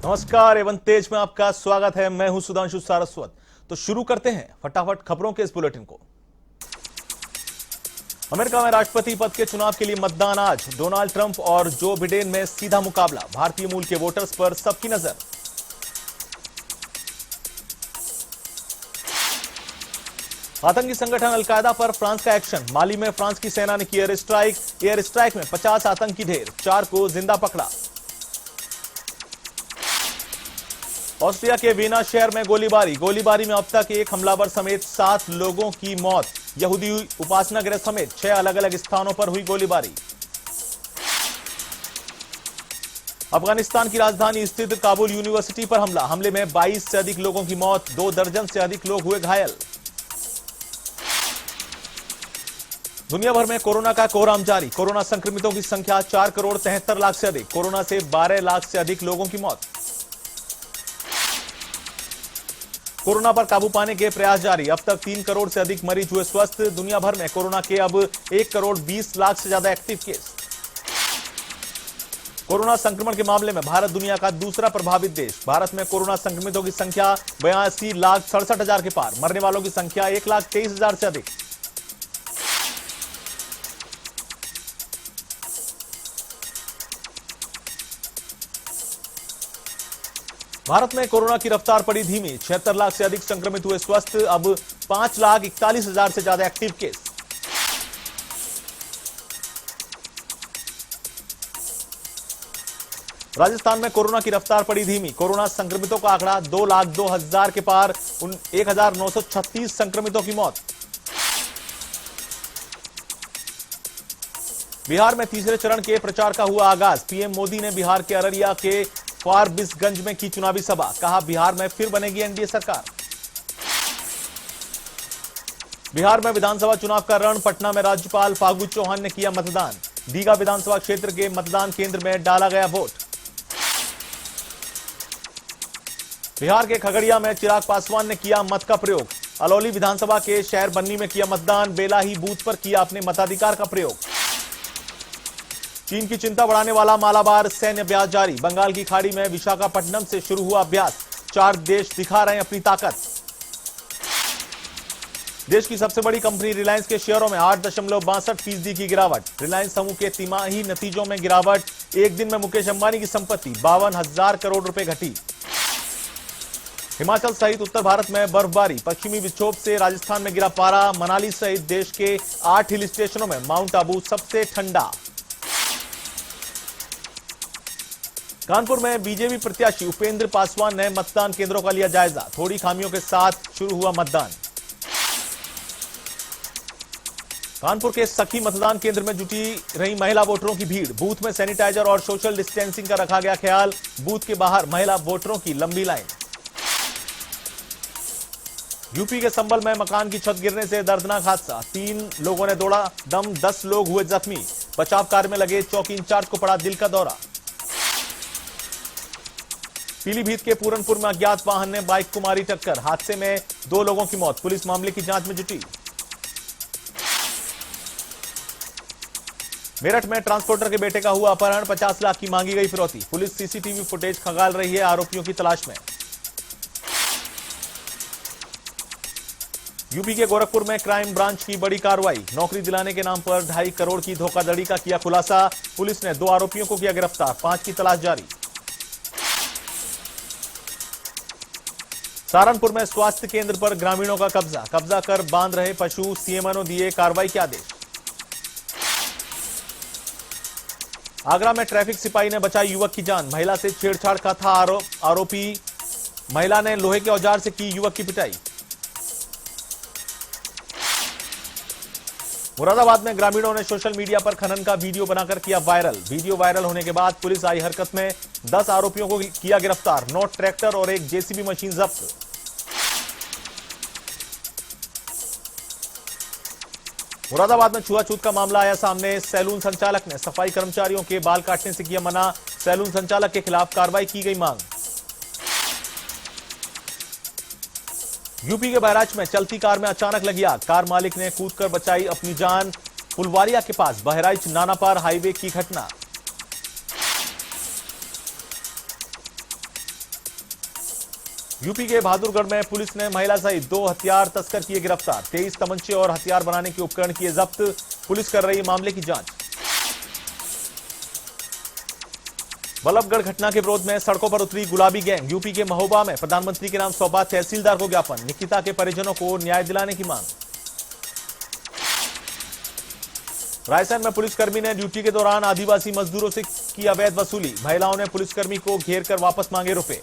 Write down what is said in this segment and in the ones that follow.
नमस्कार, एवं तेज में आपका स्वागत है। मैं हूं सुधांशु सारस्वत। तो शुरू करते हैं फटाफट खबरों के इस बुलेटिन को। अमेरिका में राष्ट्रपति पद के चुनाव के लिए मतदान आज। डोनाल्ड ट्रंप और जो बिडेन में सीधा मुकाबला। भारतीय मूल के वोटर्स पर सबकी नजर। आतंकी संगठन अलकायदा पर फ्रांस का एक्शन। माली में फ्रांस की सेना ने की एयर स्ट्राइक। एयर स्ट्राइक में 50 आतंकी ढेर, 4 को जिंदा पकड़ा। ऑस्ट्रिया के वीना शहर में गोलीबारी में अब तक एक हमलावर समेत 7 लोगों की मौत। यहूदी उपासना गृह समेत 6 अलग अलग स्थानों पर हुई गोलीबारी। अफगानिस्तान की राजधानी स्थित काबुल यूनिवर्सिटी पर हमले में 22 से अधिक लोगों की मौत, 2 दर्जन से अधिक लोग हुए घायल। दुनिया भर में कोरोना का कोहराम जारी। कोरोना संक्रमितों की संख्या 4 करोड़ 73 लाख से अधिक। कोरोना से 12 लाख से अधिक लोगों की मौत। कोरोना पर काबू पाने के प्रयास जारी। अब तक 3 करोड़ से अधिक मरीज हुए स्वस्थ। दुनिया भर में कोरोना के अब 1 करोड़ 20 लाख से ज्यादा एक्टिव केस। कोरोना संक्रमण के मामले में भारत दुनिया का दूसरा प्रभावित देश। भारत में कोरोना संक्रमितों की संख्या 82,67,000 के पार। मरने वालों की संख्या 1,23,000 से अधिक। भारत में कोरोना की रफ्तार पड़ी धीमी। 76 लाख से अधिक संक्रमित हुए स्वस्थ। अब 5,41,000 से ज्यादा एक्टिव केस। राजस्थान में कोरोना की रफ्तार पड़ी धीमी। कोरोना संक्रमितों का आंकड़ा 2,02,000 के पार। 1,936 संक्रमितों की मौत। बिहार में तीसरे चरण के प्रचार का हुआ आगाज। पीएम मोदी ने बिहार के अररिया के फारबिसगंज में की चुनावी सभा। कहा, बिहार में फिर बनेगी एनडीए सरकार। बिहार में विधानसभा चुनाव का रण। पटना में राज्यपाल फागू चौहान ने किया मतदान। दीघा विधानसभा क्षेत्र के मतदान केंद्र में डाला गया वोट। बिहार के खगड़िया में चिराग पासवान ने किया मत का प्रयोग। अलौली विधानसभा के शहर बन्नी में किया मतदान। बेलाही बूथ पर किया अपने मताधिकार का प्रयोग। चीन की चिंता बढ़ाने वाला मालाबार सैन्य अभ्यास जारी। बंगाल की खाड़ी में विशाखापट्टनम से शुरू हुआ अभ्यास। 4 देश दिखा रहे हैं अपनी ताकत। देश की सबसे बड़ी कंपनी रिलायंस के शेयरों में 8.62% की गिरावट। रिलायंस समूह के तिमाही नतीजों में गिरावट। एक दिन में मुकेश अंबानी की संपत्ति 52,000 करोड़ रुपए घटी। हिमाचल सहित उत्तर भारत में बर्फबारी। पश्चिमी विक्षोभ से राजस्थान में गिरा पारा। मनाली सहित देश के 8 हिल स्टेशनों में माउंट आबू सबसे ठंडा। कानपुर में बीजेपी प्रत्याशी उपेंद्र पासवान ने मतदान केंद्रों का लिया जायजा। थोड़ी खामियों के साथ शुरू हुआ मतदान। कानपुर के सखी मतदान केंद्र में जुटी रही महिला वोटरों की भीड़। बूथ में सैनिटाइजर और सोशल डिस्टेंसिंग का रखा गया ख्याल। बूथ के बाहर महिला वोटरों की लंबी लाइन। यूपी के संभल में मकान की छत गिरने से दर्दनाक हादसा। 3 लोगों ने दौड़ा दम, 10 लोग हुए जख्मी। बचाव कार्य में लगे चौकी इंचार्ज को पड़ा दिल का दौरा। पीलीभीत के पूरनपुर में अज्ञात वाहन ने बाइक को मारी टक्कर। हादसे में 2 लोगों की मौत। पुलिस मामले की जांच में जुटी। मेरठ में ट्रांसपोर्टर के बेटे का हुआ अपहरण। 50 लाख की मांगी गई फिरौती। पुलिस सीसीटीवी फुटेज खंगाल रही है, आरोपियों की तलाश में। यूपी के गोरखपुर में क्राइम ब्रांच की बड़ी कार्रवाई। नौकरी दिलाने के नाम पर 2.5 करोड़ की धोखाधड़ी का किया खुलासा। पुलिस ने 2 आरोपियों को किया गिरफ्तार। 5 की तलाश जारी। सहारनपुर में स्वास्थ्य केंद्र पर ग्रामीणों का कब्जा कर बांध रहे पशु। सीएमओ दिए कार्रवाई के आदेश। आगरा में ट्रैफिक सिपाही ने बचाई युवक की जान। महिला से छेड़छाड़ का था आरोपी। महिला ने लोहे के औजार से की युवक की पिटाई। मुरादाबाद में ग्रामीणों ने सोशल मीडिया पर खनन का वीडियो बनाकर किया वायरल। वीडियो वायरल होने के बाद पुलिस आई हरकत में। 10 आरोपियों को किया गिरफ्तार। 9 ट्रैक्टर और एक जेसीबी मशीन जब्त। मुरादाबाद में छुआछूत का मामला आया सामने। सैलून संचालक ने सफाई कर्मचारियों के बाल काटने से किया मना। सैलून संचालक के खिलाफ कार्रवाई की गई मांग। यूपी के बहराइच में चलती कार में अचानक लगी आग। कार मालिक ने कूदकर बचाई अपनी जान। फुलवारिया के पास बहराइच नानापार हाईवे की घटना। यूपी के बहादुरगढ़ में पुलिस ने महिला सहित 2 हथियार तस्कर किए गिरफ्तार। 23 तमंचे और हथियार बनाने के उपकरण किए जब्त। पुलिस कर रही मामले की जांच। बल्लभगढ़ घटना के विरोध में सड़कों पर उतरी गुलाबी गैंग। यूपी के महोबा में प्रधानमंत्री के नाम सौंपा तहसीलदार को ज्ञापन। निकिता के परिजनों को न्याय दिलाने की मांग। रायसेन में पुलिसकर्मी ने ड्यूटी के दौरान आदिवासी मजदूरों से की अवैध वसूली। महिलाओं ने पुलिसकर्मी को घेर कर वापस मांगे रुपए।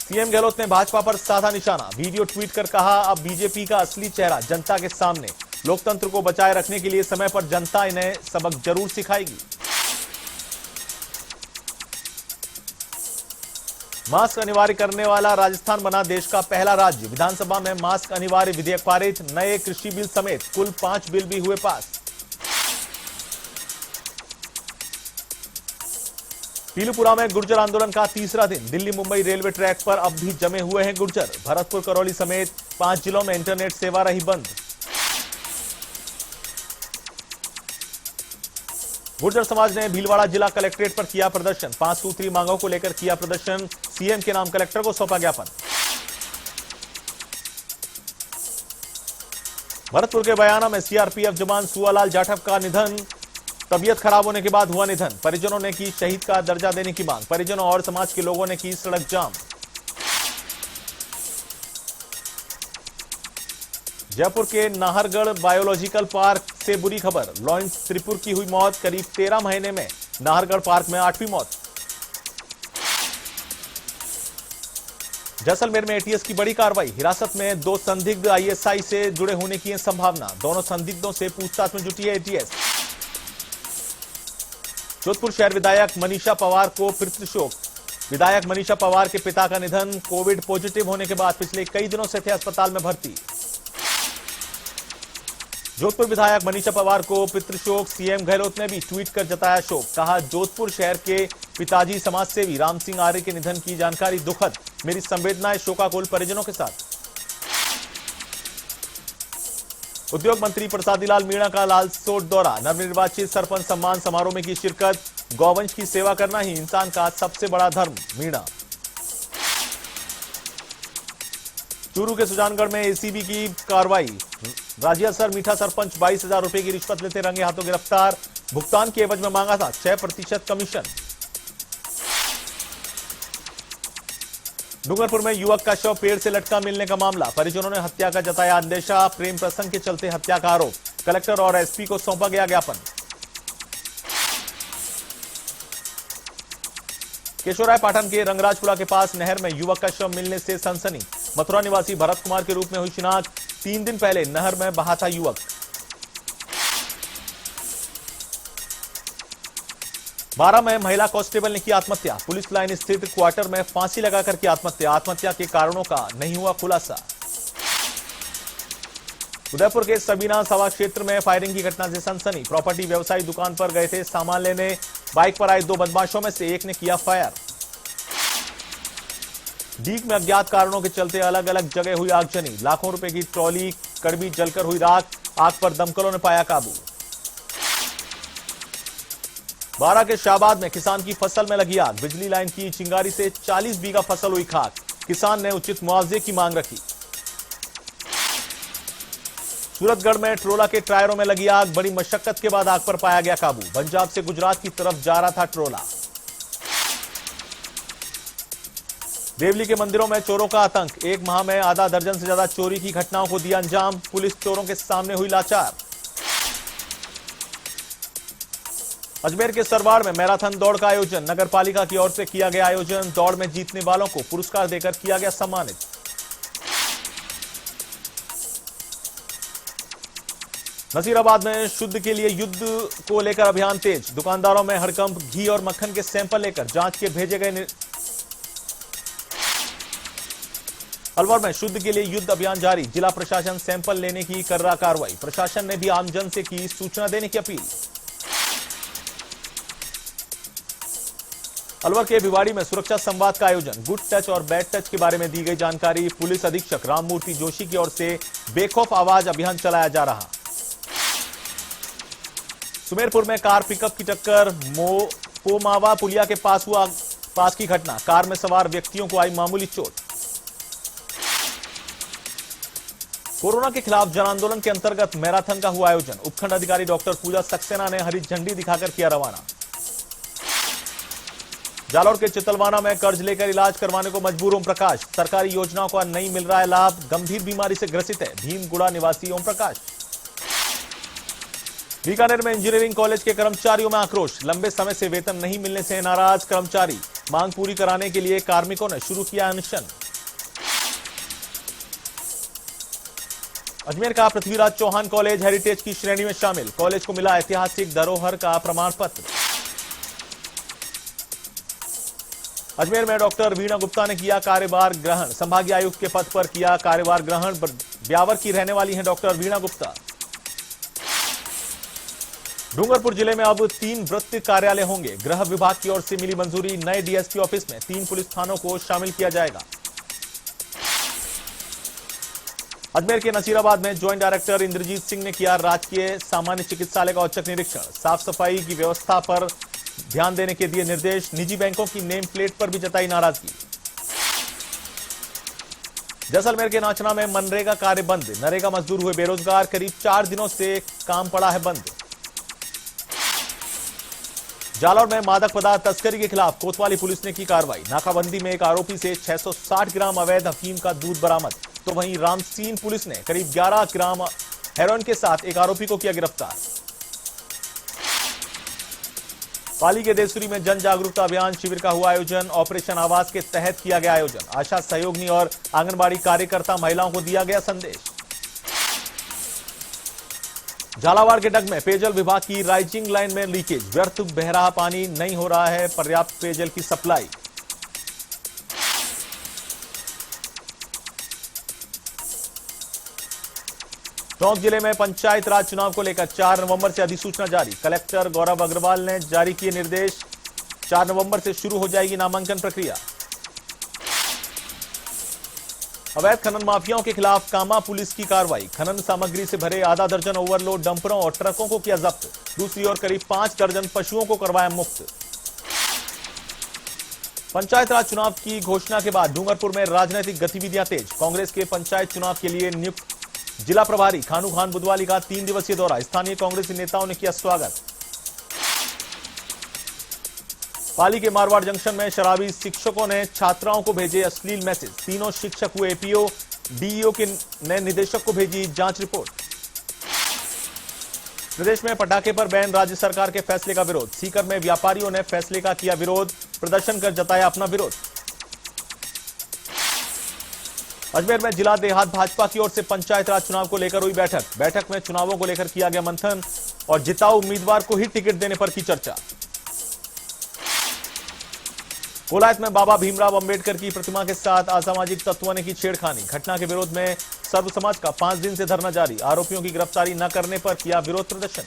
सीएम गहलोत ने भाजपा पर साधा निशाना। वीडियो ट्वीट कर कहा, अब बीजेपी का असली चेहरा जनता के सामने। लोकतंत्र को बचाए रखने के लिए समय पर जनता इन्हें सबक जरूर सिखाएगी। मास्क अनिवार्य करने वाला राजस्थान बना देश का पहला राज्य। विधानसभा में मास्क अनिवार्य विधेयक पारित। नए कृषि बिल समेत कुल 5 बिल भी हुए पास। पीलूपुरा में गुर्जर आंदोलन का तीसरा दिन। दिल्ली मुंबई रेलवे ट्रैक पर अब भी जमे हुए हैं गुर्जर। भरतपुर करौली समेत 5 जिलों में इंटरनेट सेवा रही बंद। गुर्जर समाज ने भीलवाड़ा जिला कलेक्ट्रेट पर किया प्रदर्शन। 5 सूत्री मांगों को लेकर किया प्रदर्शन। सीएम के नाम कलेक्टर को सौंपा ज्ञापन। भरतपुर के बयाना में सीआरपीएफ जवान सुआलाल जाटव का निधन। तबीयत खराब होने के बाद हुआ निधन। परिजनों ने की शहीद का दर्जा देने की मांग। परिजनों और समाज के लोगों ने की सड़क जाम। जयपुर के नाहरगढ़ बायोलॉजिकल पार्क से बुरी खबर। लॉरेंस त्रिपुर की हुई मौत। करीब 13 महीने में नाहरगढ़ पार्क में 8वीं मौत। जैसलमेर में एटीएस की बड़ी कार्रवाई। हिरासत में 2 संदिग्ध आईएसआई से जुड़े होने की है संभावना। दोनों संदिग्धों से पूछताछ में जुटी है एटीएस। जोधपुर शहर विधायक मनीषा पवार को पितृशोक। विधायक मनीषा पवार के पिता का निधन। कोविड पॉजिटिव होने के बाद पिछले कई दिनों से थे अस्पताल में भर्ती। जोधपुर विधायक मनीषा पवार को पितृशोक। सीएम गहलोत ने भी ट्वीट कर जताया शोक। कहा, जोधपुर शहर के पिताजी समाजसेवी राम सिंह आर्य के निधन की जानकारी दुखद। मेरी संवेदनाएं शोकाकुल परिजनों के साथ। उद्योग मंत्री प्रसादी लाल मीणा का लालसोट दौरा। नवनिर्वाचित सरपंच सम्मान समारोह में की शिरकत। गौवंश की सेवा करना ही इंसान का सबसे बड़ा धर्म, मीणा। चूरू के सुजानगढ़ में एसीबी की कार्रवाई। राजियासर मीठा सरपंच 22,000 रुपए की रिश्वत लेते रंगे हाथों गिरफ्तार। भुगतान के एवज में मांगा था 6% कमीशन। डूंगरपुर में युवक का शव पेड़ से लटका मिलने का मामला। परिजनों ने हत्या का जताया अंदेशा। प्रेम प्रसंग के चलते हत्या का आरोप। कलेक्टर और एसपी को सौंपा गया ज्ञापन। केशोराय पाटन के रंगराजपुरा के पास नहर में युवक का शव मिलने से सनसनी। मथुरा निवासी भरत कुमार के रूप में हुई शिनाख्त। 3 दिन पहले नहर में बहा था युवक। बारा में महिला कांस्टेबल ने की आत्महत्या। पुलिस लाइन स्थित क्वार्टर में फांसी लगाकर की आत्महत्या। आत्महत्या के कारणों का नहीं हुआ खुलासा। उदयपुर के सबीना सभा क्षेत्र में फायरिंग की घटना से सनसनी। प्रॉपर्टी व्यवसायी दुकान पर गए थे सामान लेने। बाइक पर आए 2 बदमाशों में से एक ने किया फायर। डीग में अज्ञात कारणों के चलते अलग अलग जगह हुई आगजनी। लाखों रुपए की ट्रॉली कड़बी जलकर हुई राख। आग पर दमकलों ने पाया काबू। बारा के शाहबाद में किसान की फसल में लगी आग। बिजली लाइन की चिंगारी से 40 बीघा फसल हुई खाक। किसान ने उचित मुआवजे की मांग रखी। सूरतगढ़ में ट्रोला के टायरों में लगी आग। बड़ी मशक्कत के बाद आग पर पाया गया काबू। पंजाब से गुजरात की तरफ जा रहा था ट्रोला। देवली के मंदिरों में चोरों का आतंक। 1 माह में आधा दर्जन से ज्यादा चोरी की घटनाओं को दिया अंजाम। पुलिस चोरों के सामने हुई लाचार। अजमेर के सरवाड़ में मैराथन दौड़ का आयोजन। नगर पालिका की ओर से किया गया आयोजन। दौड़ में जीतने वालों को पुरस्कार देकर किया गया सम्मानित। नसीराबाद में शुद्ध के लिए युद्ध को लेकर अभियान तेज। दुकानदारों में हड़कंप। घी और मक्खन के सैंपल लेकर जांच के भेजे गए। अलवर में शुद्ध के लिए युद्ध अभियान जारी। जिला प्रशासन सैंपल लेने की कर रहा कार्रवाई। प्रशासन ने भी आमजन से की सूचना देने की अपील। अलवर के भिवाड़ी में सुरक्षा संवाद का आयोजन। गुड टच और बैड टच के बारे में दी गई जानकारी। पुलिस अधीक्षक राममूर्ति जोशी की ओर से बेखौफ आवाज अभियान चलाया जा रहा। सुमेरपुर में कार पिकअप की टक्कर। पोमावा पुलिया के पास हुआ पास की घटना, कार में सवार व्यक्तियों को आई मामूली चोट। कोरोना के खिलाफ जन आंदोलन के अंतर्गत मैराथन का हुआ आयोजन, उपखंड अधिकारी डॉक्टर पूजा सक्सेना ने हरी झंडी दिखाकर किया रवाना। जालौर के चितलवाना में कर्ज लेकर इलाज करवाने को मजबूर ओम प्रकाश, सरकारी योजनाओं का नहीं मिल रहा है लाभ, गंभीर बीमारी से ग्रसित है भीमगुड़ा निवासी ओम प्रकाश। बीकानेर में इंजीनियरिंग कॉलेज के कर्मचारियों में आक्रोश, लंबे समय से वेतन नहीं मिलने से नाराज कर्मचारी, मांग पूरी कराने के लिए कार्मिकों ने शुरू किया अनशन। अजमेर का पृथ्वीराज चौहान कॉलेज हेरिटेज की श्रेणी में शामिल, कॉलेज को मिला ऐतिहासिक धरोहर का प्रमाण पत्र। अजमेर में डॉक्टर वीणा गुप्ता ने किया कार्यभार ग्रहण, संभागीय आयुक्त के पद पर किया कार्यभार ग्रहण। ब्यावर की रहने वाली हैं डॉक्टर वीणा गुप्ता। डूंगरपुर जिले में अब 3 वृत्त कार्यालय होंगे, गृह विभाग की ओर से मिली मंजूरी, नए डीएसपी ऑफिस में 3 पुलिस थानों को शामिल किया जाएगा। अजमेर के नसीराबाद में ज्वाइंट डायरेक्टर इंद्रजीत सिंह ने किया राजकीय सामान्य चिकित्सालय का औचक निरीक्षण, साफ सफाई की व्यवस्था पर ध्यान देने के दिए निर्देश, निजी बैंकों की नेम प्लेट पर भी जताई नाराजगी। जैसलमेर के नाचना में मनरेगा कार्य बंद, नरेगा मजदूर हुए बेरोजगार, करीब 4 दिनों से काम पड़ा है बंद। जालौर में मादक पदार्थ तस्करी के खिलाफ कोतवाली पुलिस ने की कार्रवाई, नाकाबंदी में एक आरोपी से 660 ग्राम अवैध अफीम का दूध बरामद। तो वहीं रामसीन पुलिस ने करीब 11 ग्राम हेरोइन के साथ एक आरोपी को किया गिरफ्तार। पाली के देसुरी में जन जागरूकता अभियान शिविर का हुआ आयोजन, ऑपरेशन आवास के तहत किया गया आयोजन, आशा सहयोगिनी और आंगनबाड़ी कार्यकर्ता महिलाओं को दिया गया संदेश। झालावाड़ के डग में पेयजल विभाग की राइजिंग लाइन में लीकेज, व्यर्थ बह रहा पानी, नहीं हो रहा है पर्याप्त पेयजल की सप्लाई। टोंक जिले में पंचायत राज चुनाव को लेकर 4 नवंबर से अधिसूचना जारी, कलेक्टर गौरव अग्रवाल ने जारी किए निर्देश, 4 नवंबर से शुरू हो जाएगी नामांकन प्रक्रिया। अवैध खनन माफियाओं के खिलाफ कामा पुलिस की कार्रवाई, खनन सामग्री से भरे आधा दर्जन ओवरलोड डंपरों और ट्रकों को किया जब्त, दूसरी ओर करीब 5 दर्जन पशुओं को करवाया मुक्त। पंचायत राज चुनाव की घोषणा के बाद डूंगरपुर में राजनीतिक गतिविधियां तेज, कांग्रेस के पंचायत चुनाव के लिए नियुक्त जिला प्रभारी खानू खान बुधवाली का 3 दिवसीय दौरा, स्थानीय कांग्रेसी नेताओं ने किया स्वागत। पाली के मारवाड़ जंक्शन में शराबी शिक्षकों ने छात्राओं को भेजे अश्लील मैसेज, तीनों शिक्षक हुए एपीओ, डीईओ के ने निदेशक को भेजी जांच रिपोर्ट। प्रदेश में पटाखे पर बैन, राज्य सरकार के फैसले का विरोध, सीकर में व्यापारियों ने फैसले का किया विरोध, प्रदर्शन कर जताया अपना विरोध। अजमेर में जिला देहात भाजपा की ओर से पंचायत राज चुनाव को लेकर हुई बैठक में चुनावों को लेकर किया गया मंथन और जिताऊ उम्मीदवार को ही टिकट देने पर की चर्चा। कोलायत में बाबा भीमराव अंबेडकर की प्रतिमा के साथ असामाजिक तत्वों ने की छेड़खानी, घटना के विरोध में सर्व समाज का 5 दिन से धरना जारी, आरोपियों की गिरफ्तारी न करने पर किया विरोध प्रदर्शन।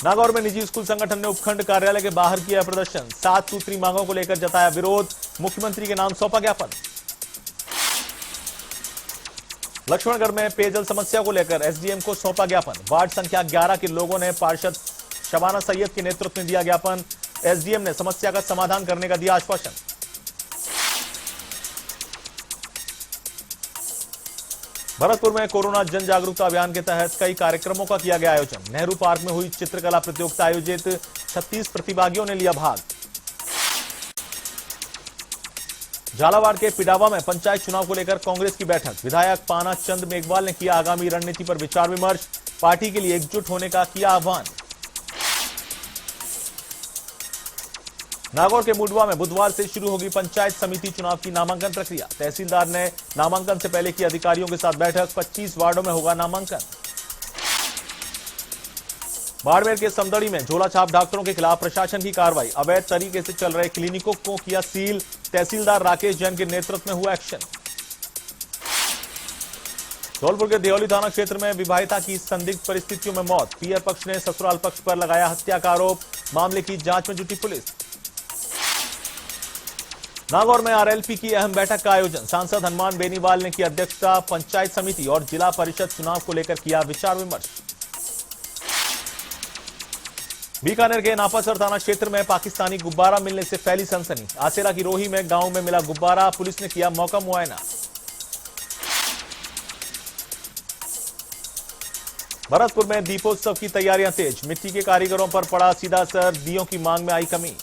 नागौर में निजी स्कूल संगठन ने उपखंड कार्यालय के बाहर किया प्रदर्शन, 7 सूत्री मांगों को लेकर जताया विरोध, मुख्यमंत्री के नाम सौंपा ज्ञापन। लक्ष्मणगढ़ में पेयजल समस्या को लेकर एसडीएम को सौंपा ज्ञापन, वार्ड संख्या 11 के लोगों ने पार्षद शबाना सैयद के नेतृत्व में दिया ज्ञापन, एसडीएम ने समस्या का समाधान करने का दिया आश्वासन। भरतपुर में कोरोना जन जागरूकता अभियान के तहत कई कार्यक्रमों का किया गया आयोजन, नेहरू पार्क में हुई चित्रकला प्रतियोगिता आयोजित, 36 प्रतिभागियों ने लिया भाग। झालावाड़ के पिडावा में पंचायत चुनाव को लेकर कांग्रेस की बैठक, विधायक पाना चंद मेघवाल ने किया आगामी रणनीति पर विचार विमर्श, पार्टी के लिए एकजुट होने का किया आह्वान। नागौर के मुडवा में बुधवार से शुरू होगी पंचायत समिति चुनाव की नामांकन प्रक्रिया, तहसीलदार ने नामांकन से पहले की अधिकारियों के साथ बैठक, 25 वार्डों में होगा नामांकन। बाड़मेर के समदड़ी में झोला छाप डॉक्टरों के खिलाफ प्रशासन की कार्रवाई, अवैध तरीके से चल रहे क्लिनिकों को किया सील, तहसीलदार राकेश जैन के नेतृत्व में हुआ एक्शन। धौलपुर के देहौली थाना क्षेत्र में विवाहिता की संदिग्ध परिस्थितियों में मौत, पियर पक्ष ने ससुराल पक्ष पर लगाया हत्या का आरोप, मामले की जांच में जुटी पुलिस। नागौर में आरएलपी की अहम बैठक का आयोजन, सांसद हनुमान बेनीवाल ने की अध्यक्षता, पंचायत समिति और जिला परिषद चुनाव को लेकर किया विचार विमर्श। बीकानेर के नापासर थाना क्षेत्र में पाकिस्तानी गुब्बारा मिलने से फैली सनसनी। आसेरा की रोही में गांव में मिला गुब्बारा, पुलिस ने किया मौका मुआयना। भरतपुर में दीपोत्सव की तैयारियां तेज, मिट्टी के कारीगरों पर पड़ा सीधा असर, दियों की मांग में आई कमी।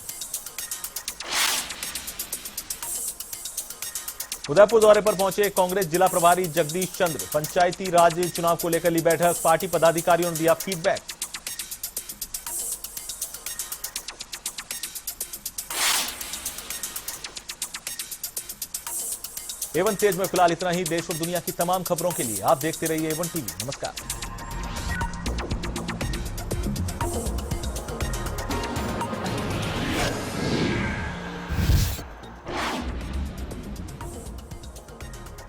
उदयपुर दौरे पर पहुंचे कांग्रेस जिला प्रभारी जगदीश चंद्र, पंचायती राज चुनाव को लेकर ली बैठक, पार्टी पदाधिकारियों ने दिया फीडबैक। A1 तेज में फिलहाल इतना ही। देश और दुनिया की तमाम खबरों के लिए आप देखते रहिए A1 टीवी। नमस्कार।